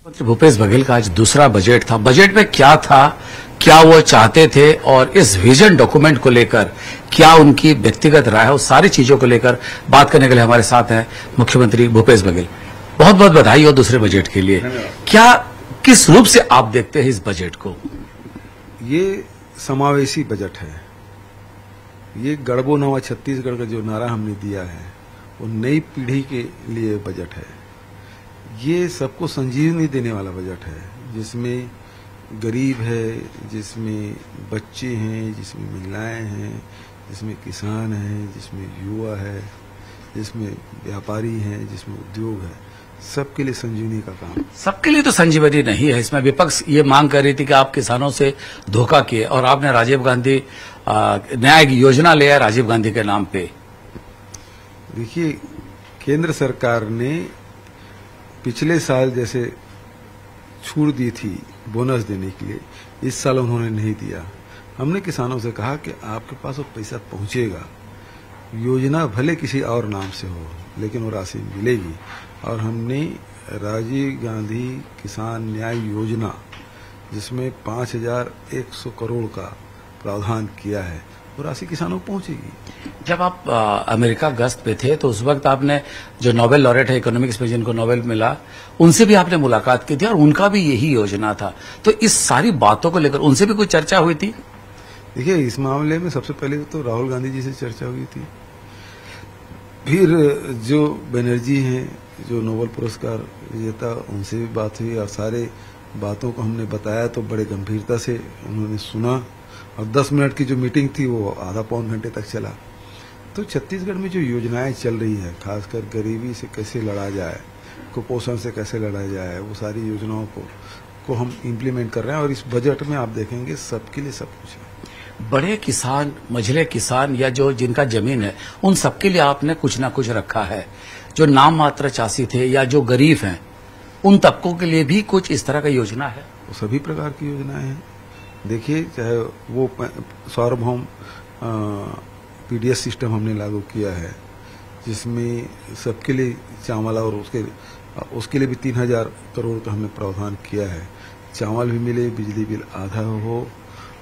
मुख्यमंत्री भूपेश बघेल का आज दूसरा बजट था। बजट में क्या था, क्या वो चाहते थे और इस विजन डॉक्यूमेंट को लेकर क्या उनकी व्यक्तिगत राय है, उस सारी चीजों को लेकर बात करने के लिए हमारे साथ हैं मुख्यमंत्री भूपेश बघेल। बहुत बहुत बधाई हो दूसरे बजट के लिए। क्या किस रूप से आप देखते हैं इस बजट को? ये समावेशी बजट है। ये गढ़बो नवा छत्तीसगढ़ का जो नारा हमने दिया है वो नई पीढ़ी के लिए बजट है। ये सबको संजीवनी देने वाला बजट है, जिसमें गरीब है, जिसमें बच्चे हैं, जिसमें महिलाएं हैं, जिसमें किसान हैं, जिसमें युवा है, जिसमें व्यापारी हैं, जिसमें उद्योग है। सबके लिए संजीवनी का काम। सबके लिए तो संजीवनी नहीं है। इसमें विपक्ष ये मांग कर रही थी कि आप किसानों से धोखा किए और आपने राजीव गांधी न्याय योजना लिया राजीव गांधी के नाम पे। देखिए, केंद्र सरकार ने पिछले साल जैसे छूट दी थी बोनस देने के लिए, इस साल उन्होंने नहीं दिया। हमने किसानों से कहा कि आपके पास वो पैसा पहुंचेगा, योजना भले किसी और नाम से हो लेकिन वो राशि मिलेगी। और हमने राजीव गांधी किसान न्याय योजना, जिसमें 5,100 करोड़ का प्रावधान किया है, वो राशि किसानों को पहुंचेगी। जब आप अमेरिका गश्त पे थे तो उस वक्त आपने जो नोबेल लॉरेट है इकोनॉमिक्स में जिनको नोबेल मिला, उनसे भी आपने मुलाकात की थी और उनका भी यही योजना था। तो इस सारी बातों को लेकर उनसे भी कुछ चर्चा हुई थी? देखिए, इस मामले में सबसे पहले तो राहुल गांधी जी से चर्चा हुई थी। फिर जो बनर्जी हैं, जो नोबेल पुरस्कार विजेता, उनसे भी बात हुई और सारे बातों को हमने बताया तो बड़े गंभीरता से उन्होंने सुना। और 10 मिनट की जो मीटिंग थी वो आधा पौन घंटे तक चला। तो छत्तीसगढ़ में जो योजनाएं चल रही है, खासकर गरीबी से कैसे लड़ा जाए, कुपोषण से कैसे लड़ा जाए, वो सारी योजनाओं को हम इम्प्लीमेंट कर रहे हैं। और इस बजट में आप देखेंगे सबके लिए सब कुछ है। बड़े किसान, मझले किसान या जो जिनका जमीन है, उन सबके लिए आपने कुछ ना कुछ रखा है। जो नाम मात्र चासी थे या जो गरीब हैं, उन तबकों के लिए भी कुछ इस तरह का योजना है? वो सभी प्रकार की योजनाएं हैं। देखिए, चाहे वो सार्वभौम पीडीएस सिस्टम हमने लागू किया है, जिसमें सबके लिए चावल और उसके लिए भी 3,000 करोड़ का हमने प्रावधान किया है। चावल भी मिले, बिजली बिल आधा हो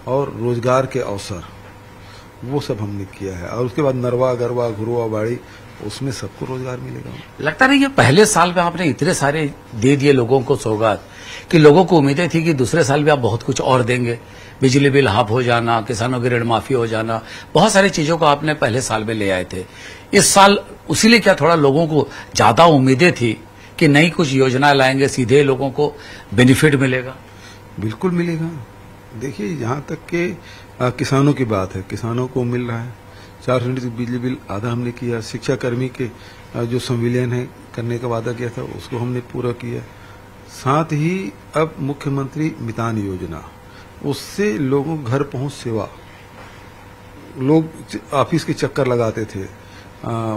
और रोजगार के अवसर, वो सब हमने किया है। और उसके बाद नरवा गरवा घुरवा बाड़ी, उसमें सबको रोजगार मिलेगा। लगता नहीं है पहले साल में आपने इतने सारे दे दिए लोगों को सौगात कि लोगों को उम्मीदें थी कि दूसरे साल भी आप बहुत कुछ और देंगे। बिजली बिल हाफ हो जाना, किसानों की ऋण माफी हो जाना, बहुत सारी चीजों को आपने पहले साल में ले आए थे। इस साल उसीलिए क्या थोड़ा लोगों को ज्यादा उम्मीदें थी कि नई कुछ योजना लाएंगे, सीधे लोगों को बेनिफिट मिलेगा? बिल्कुल मिलेगा। देखिए, जहां तक के किसानों की बात है, किसानों को मिल रहा है। 4 यूनिट बिजली बिल आधा हमने किया। शिक्षा कर्मी के जो संविलियन है करने का वादा किया था, उसको हमने पूरा किया। साथ ही अब मुख्यमंत्री मितान योजना, उससे लोगों को घर पहुंच सेवा, लोग ऑफिस के चक्कर लगाते थे,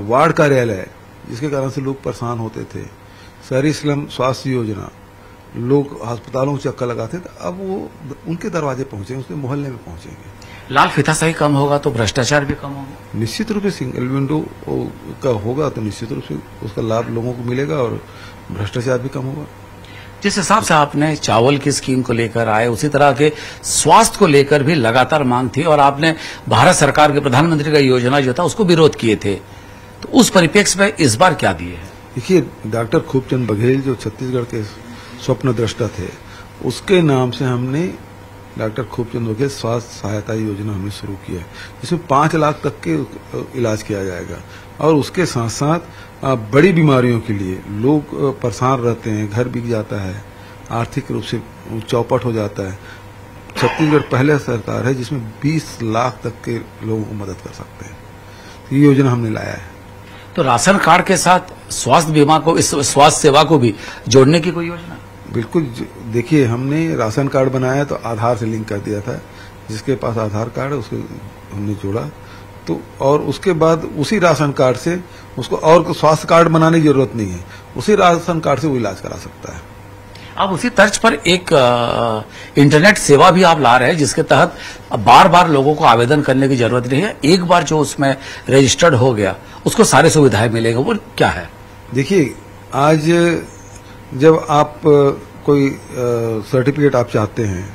वार्ड कार्यालय जिसके कारण से लोग परेशान होते थे, शहरी स्लम स्वास्थ्य योजना, लोग अस्पतालों को चक्कर लगाते थे, अब वो उनके दरवाजे पहुंचेंगे, उसके मोहल्ले में पहुंचेंगे। लाल फीताशाही कम होगा तो भ्रष्टाचार भी कम होगा। निश्चित रूप से सिंगल विंडो का होगा तो निश्चित रूप से उसका लाभ लोगों को मिलेगा और भ्रष्टाचार भी कम होगा। जिस हिसाब से आपने चावल की स्कीम को लेकर आए, उसी तरह के स्वास्थ्य को लेकर भी लगातार मांग थी और आपने भारत सरकार के प्रधानमंत्री का योजना जो था उसको विरोध किए थे। तो उस परिप्रेक्ष्य में इस बार क्या दिए है? देखिए, डॉक्टर खूबचंद बघेल जो छत्तीसगढ़ के स्वप्न दृष्टा थे, उसके नाम से हमने डॉक्टर खूबचंद बघेल स्वास्थ्य सहायता योजना हमने शुरू किया है, जिसमें 5 लाख तक के इलाज किया जाएगा। और उसके साथ साथ बड़ी बीमारियों के लिए लोग परेशान रहते हैं, घर बिक जाता है, आर्थिक रूप से चौपट हो जाता है। छत्तीसगढ़ पहले सरकार है जिसमें 20 लाख तक के लोगों को मदद कर सकते हैं। तो ये योजना हमने लाया है। तो राशन कार्ड के साथ स्वास्थ्य बीमा को, इस स्वास्थ्य सेवा को भी जोड़ने की कोई योजना? बिल्कुल। देखिए, हमने राशन कार्ड बनाया तो आधार से लिंक कर दिया था। जिसके पास आधार कार्ड है उसको हमने जोड़ा, तो और उसके बाद उसी राशन कार्ड से उसको और स्वास्थ्य कार्ड बनाने की जरूरत नहीं है, उसी राशन कार्ड से वो इलाज करा सकता है। अब उसी तर्ज पर एक इंटरनेट सेवा भी आप ला रहे हैं, जिसके तहत बार बार लोगों को आवेदन करने की जरूरत नहीं है। एक बार जो उसमें रजिस्टर्ड हो गया उसको सारी सुविधाएं मिलेगा। वो क्या है? देखिए, आज जब आप कोई सर्टिफिकेट आप चाहते हैं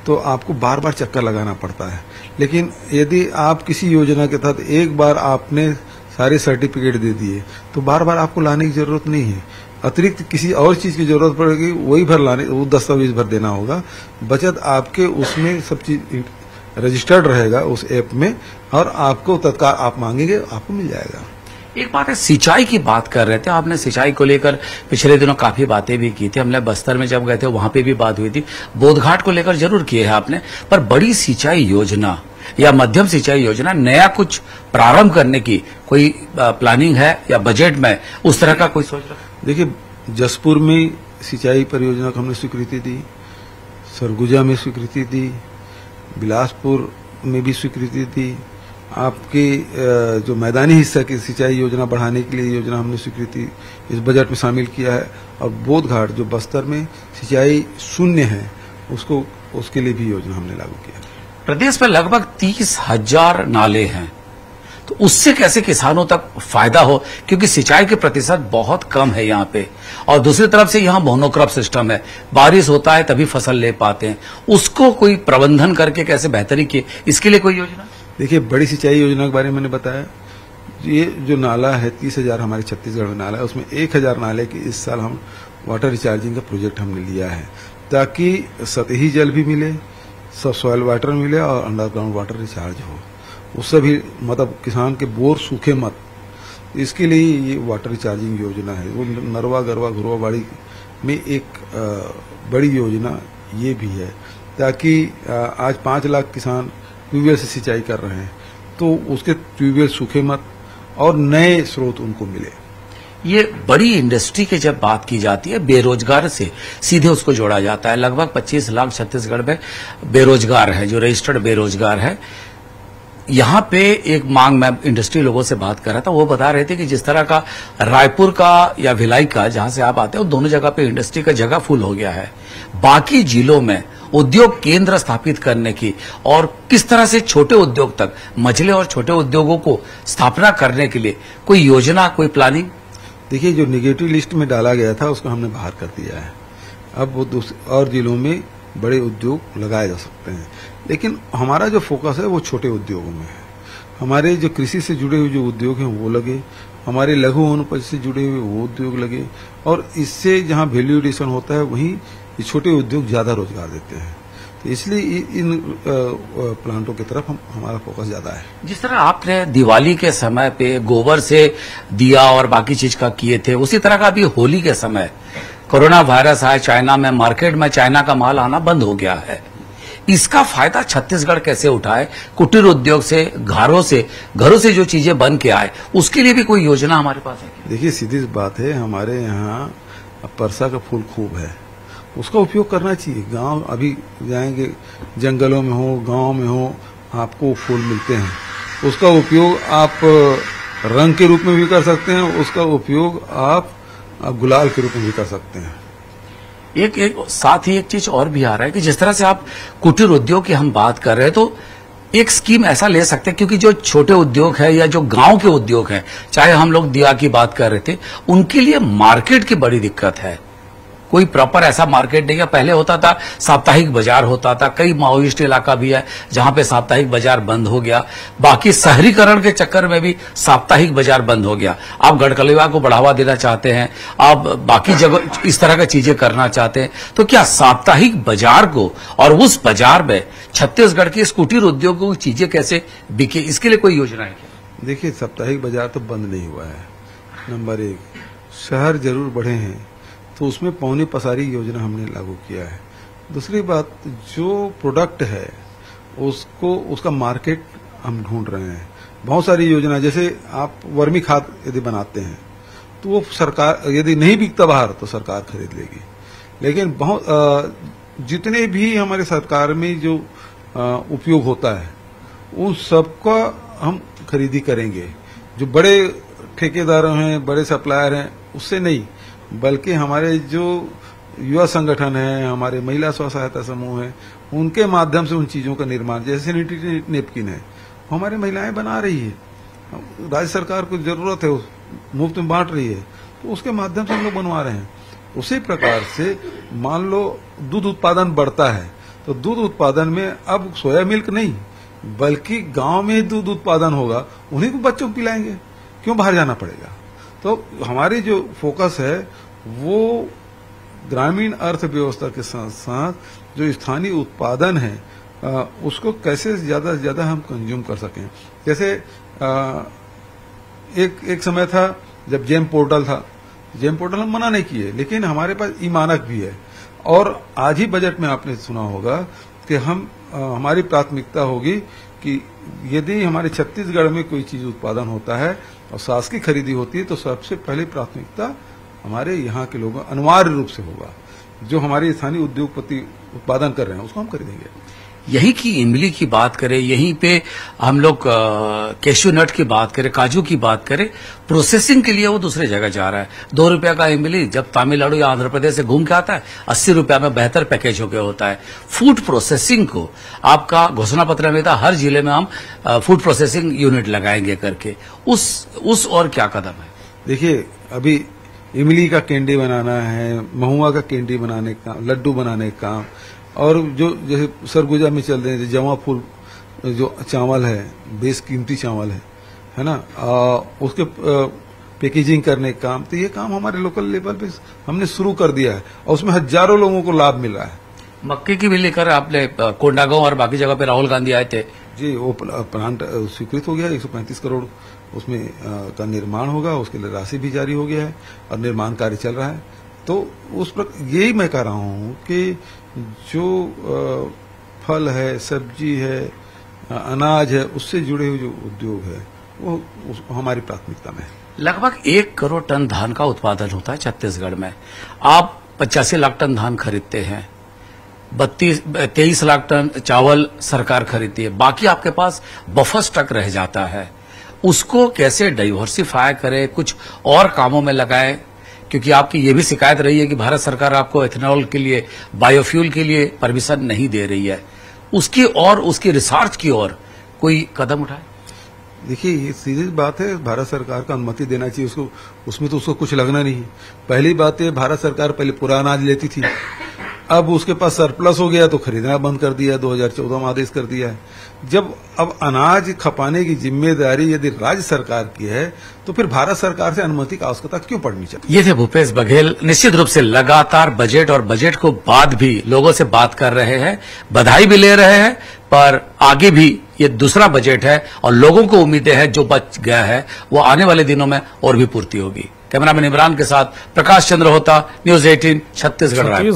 तो आपको बार बार चक्कर लगाना पड़ता है। लेकिन यदि आप किसी योजना के तहत एक बार आपने सारे सर्टिफिकेट दे दिए तो बार बार आपको लाने की जरूरत नहीं है। अतिरिक्त किसी और चीज की जरूरत पड़ेगी, वही भर लाने, वो दस्तावेज भर देना होगा। बचत आपके उसमें सब चीज रजिस्टर्ड रहेगा उस ऐप में, और आपको तत्काल आप मांगेंगे आपको मिल जाएगा। एक बात है, सिंचाई की बात कर रहे थे आपने, सिंचाई को लेकर पिछले दिनों काफी बातें भी की थी। हमने बस्तर में जब गए थे वहां पे भी बात हुई थी, बोधघाट को लेकर जरूर किए है आपने, पर बड़ी सिंचाई योजना या मध्यम सिंचाई योजना नया कुछ प्रारंभ करने की कोई प्लानिंग है या बजट में उस तरह का कोई सोच रहा? देखिए, जसपुर में सिंचाई परियोजना को हमने स्वीकृति दी, सरगुजा में स्वीकृति दी, बिलासपुर में भी स्वीकृति दी। आपके जो मैदानी हिस्सा की सिंचाई योजना बढ़ाने के लिए योजना हमने स्वीकृति इस बजट में शामिल किया है। और बोधघाट जो बस्तर में सिंचाई शून्य है उसके लिए भी योजना हमने लागू किया। प्रदेश में लगभग 30,000 नाले हैं, तो उससे कैसे किसानों तक फायदा हो, क्योंकि सिंचाई के प्रतिशत बहुत कम है यहाँ पे, और दूसरी तरफ से यहाँ मोनोक्रॉप सिस्टम है, बारिश होता है तभी फसल ले पाते हैं, उसको कोई प्रबंधन करके कैसे बेहतरी किए, इसके लिए कोई योजना? देखिए, बड़ी सिंचाई योजना के बारे में मैंने बताया। ये जो नाला है 30,000 हमारे छत्तीसगढ़ में नाला है, उसमें 1,000 नाले की इस साल हम वाटर रिचार्जिंग का प्रोजेक्ट हमने लिया है, ताकि सतही जल भी मिले, सब सॉइल वाटर मिले और अंडरग्राउंड वाटर रिचार्ज हो। उससे भी मतलब किसान के बोर सूखे मत, इसके लिए ये वाटर रिचार्जिंग योजना है। वो नरवा गरवा घुरवा बाड़ी में एक बड़ी योजना ये भी है, ताकि आज 5 लाख किसान ट्यूबवेल से सिंचाई कर रहे हैं, तो उसके ट्यूबवेल सूखे मत और नए स्रोत उनको मिले। ये बड़ी इंडस्ट्री की जब बात की जाती है, बेरोजगार से सीधे उसको जोड़ा जाता है। लगभग 25 लाख छत्तीसगढ़ में बेरोजगार है, जो रजिस्टर्ड बेरोजगार है। यहाँ पे एक मांग, मैं इंडस्ट्री लोगों से बात कर रहा था, वो बता रहे थे कि जिस तरह का रायपुर का या भिलाई का, जहां से आप आते हो, दोनों जगह पे इंडस्ट्री का जगह फुल हो गया है। बाकी जिलों में उद्योग केंद्र स्थापित करने की और किस तरह से छोटे उद्योग तक, मझले और छोटे उद्योगों को स्थापना करने के लिए कोई योजना, कोई प्लानिंग? देखिए, जो निगेटिव लिस्ट में डाला गया था उसको हमने बाहर कर दिया है। अब वो और जिलों में बड़े उद्योग लगाए जा सकते हैं, लेकिन हमारा जो फोकस है वो छोटे उद्योगों में है। हमारे जो कृषि से जुड़े हुए जो उद्योग हैं वो लगे, हमारे लघु वनोपज से जुड़े हुए वो उद्योग लगे, और इससे जहां वैल्यू एडिशन होता है वहीं ये छोटे उद्योग ज्यादा रोजगार देते हैं। तो इसलिए इन प्लांटों की तरफ हमारा फोकस ज्यादा है। जिस तरह आपने दिवाली के समय पे गोबर से दिया और बाकी चीज का किए थे, उसी तरह का अभी होली के समय कोरोना वायरस आया चाइना में, मार्केट में चाइना का माल आना बंद हो गया है। इसका फायदा छत्तीसगढ़ कैसे उठाए? कुटीर उद्योग से, घरों से जो चीजें बन के आए, उसके लिए भी कोई योजना हमारे पास है? देखिए, सीधी बात है, हमारे यहाँ परसा का फूल खूब है, उसका उपयोग करना चाहिए। गांव अभी जाएंगे, जंगलों में हो, गांव में हो, आपको फूल मिलते हैं। उसका उपयोग आप रंग के रूप में भी कर सकते हैं, उसका उपयोग आप गुलाल के रूप में भी कर सकते हैं। एक साथ ही एक चीज और भी आ रहा है कि जिस तरह से आप कुटीर उद्योग की हम बात कर रहे हैं, तो एक स्कीम ऐसा ले सकते हैं, क्योंकि जो छोटे उद्योग है या जो गांव के उद्योग हैं, चाहे हम लोग दिया की बात कर रहे थे, उनके लिए मार्केट की बड़ी दिक्कत है। कोई प्रॉपर ऐसा मार्केट नहीं है। पहले होता था साप्ताहिक बाजार होता था, कई माओइस्ट इलाका भी है जहां पे साप्ताहिक बाजार बंद हो गया। बाकी शहरीकरण के चक्कर में भी साप्ताहिक बाजार बंद हो गया। आप गढ़कलेवा को बढ़ावा देना चाहते हैं, आप बाकी जगह इस तरह की चीजें करना चाहते हैं, तो क्या साप्ताहिक बाजार को और उस बाजार में छत्तीसगढ़ के कुटीर उद्योगों की चीजें कैसे बिके, इसके लिए कोई योजना है क्या? देखिए, साप्ताहिक बाजार तो बंद नहीं हुआ है। नंबर 1, शहर जरूर बढ़े हैं, तो उसमें पौनी पसारी योजना हमने लागू किया है। दूसरी बात, जो प्रोडक्ट है उसका मार्केट हम ढूंढ रहे हैं। बहुत सारी योजना, जैसे आप वर्मी खाद यदि बनाते हैं तो वो सरकार, यदि नहीं बिकता बाहर तो सरकार खरीद लेगी। लेकिन बहुत जितने भी हमारे सरकार में जो उपयोग होता है उन सबका हम खरीदी करेंगे। जो बड़े ठेकेदार हैं, बड़े सप्लायर हैं, उससे नहीं, बल्कि हमारे जो युवा संगठन है, हमारे महिला स्व सहायता समूह है, उनके माध्यम से उन चीजों का निर्माण, जैसे सैनिटरी नेपकिन है, हमारी महिलाएं बना रही है, राज्य सरकार को जरूरत है, मुफ्त में बांट रही है, तो उसके माध्यम से हम लोग बनवा रहे हैं। उसी प्रकार से मान लो दूध उत्पादन बढ़ता है तो दूध उत्पादन में अब सोया मिल्क नहीं बल्कि गांव में दूध उत्पादन होगा, उन्हीं को बच्चों को पिलाएंगे, क्यों बाहर जाना पड़ेगा। तो हमारी जो फोकस है वो ग्रामीण अर्थव्यवस्था के साथ साथ जो स्थानीय उत्पादन है उसको कैसे ज्यादा से ज्यादा हम कंज्यूम कर सकें। जैसे एक समय था जब जेम पोर्टल था, जेम पोर्टल हम मना नहीं किए, लेकिन हमारे पास ई मानक भी है। और आज ही बजट में आपने सुना होगा कि हमारी प्राथमिकता होगी कि यदि हमारे छत्तीसगढ़ में कोई चीज उत्पादन होता है और सास की खरीदी होती है तो सबसे पहले प्राथमिकता हमारे यहाँ के लोगों अनिवार्य रूप से होगा, जो हमारे स्थानीय उद्योगपति उत्पादन कर रहे हैं उसको हम खरीदेंगे। यही की इमली की बात करें, यहीं पे हम लोग कैश्यू नट की बात करें, काजू की बात करें, प्रोसेसिंग के लिए वो दूसरे जगह जा रहा है। 2 रुपया का इमली जब तमिलनाडु या आंध्र प्रदेश से घूम के आता है 80 रुपया में बेहतर पैकेज होकर होता है। फूड प्रोसेसिंग को आपका घोषणा पत्र में था हर जिले में हम फूड प्रोसेसिंग यूनिट लगाएंगे करके, उस और क्या कदम है? देखिए अभी इमली का कैंडी बनाना है, महुआ का कैंडी बनाने का, लड्डू बनाने का, और जो जैसे सरगुजा में चल रहे हैं जवा फूल जो चावल है, बेस कीमती चावल है ना, उसके पैकेजिंग करने का काम, तो ये काम हमारे लोकल लेवल पे हमने शुरू कर दिया है और उसमें हजारों लोगों को लाभ मिल रहा है। मक्के की भी लेकर आपने कोंडागांव और बाकी जगह पे राहुल गांधी आए थे जी, वो प्लांट स्वीकृत हो गया, 135 करोड़ उसमें का निर्माण होगा, उसके लिए राशि भी जारी हो गया है और निर्माण कार्य चल रहा है। तो उस पर यही मैं कह रहा हूँ कि जो फल है, सब्जी है, अनाज है, उससे जुड़े हुए जो उद्योग है वो हमारी प्राथमिकता में है। लगभग 1 करोड़ टन धान का उत्पादन होता है छत्तीसगढ़ में। आप 85 लाख टन धान खरीदते हैं, 23 लाख टन चावल सरकार खरीदती है, बाकी आपके पास बफर स्टॉक रह जाता है। उसको कैसे डाइवर्सिफाई करें, कुछ और कामों में लगाएं, क्योंकि आपकी ये भी शिकायत रही है कि भारत सरकार आपको एथेनॉल के लिए, बायोफ्यूल के लिए परमिशन नहीं दे रही है। उसकी और उसकी रिसर्च की ओर कोई कदम उठाए? देखिए ये सीधी बात है, भारत सरकार को अनुमति देना चाहिए उसको, उसमें तो उसको कुछ लगना नहीं। पहली बात है भारत सरकार पहले पूरा अनाज लेती थी, अब उसके पास सरप्लस हो गया तो खरीदना बंद कर दिया, 2014 में आदेश कर दिया है। जब अब अनाज खपाने की जिम्मेदारी यदि राज्य सरकार की है तो फिर भारत सरकार से अनुमति की आवश्यकता क्यों पड़नी चाहिए? ये थे भूपेश बघेल। निश्चित रूप से लगातार बजट और बजट को बाद भी लोगों से बात कर रहे हैं, बधाई भी ले रहे हैं, पर आगे भी ये दूसरा बजट है और लोगों को उम्मीदें हैं जो बच गया है वो आने वाले दिनों में और भी पूर्ति होगी। कैमरामैन इमरान के साथ प्रकाश चंद्र होता, न्यूज 18 छत्तीसगढ़।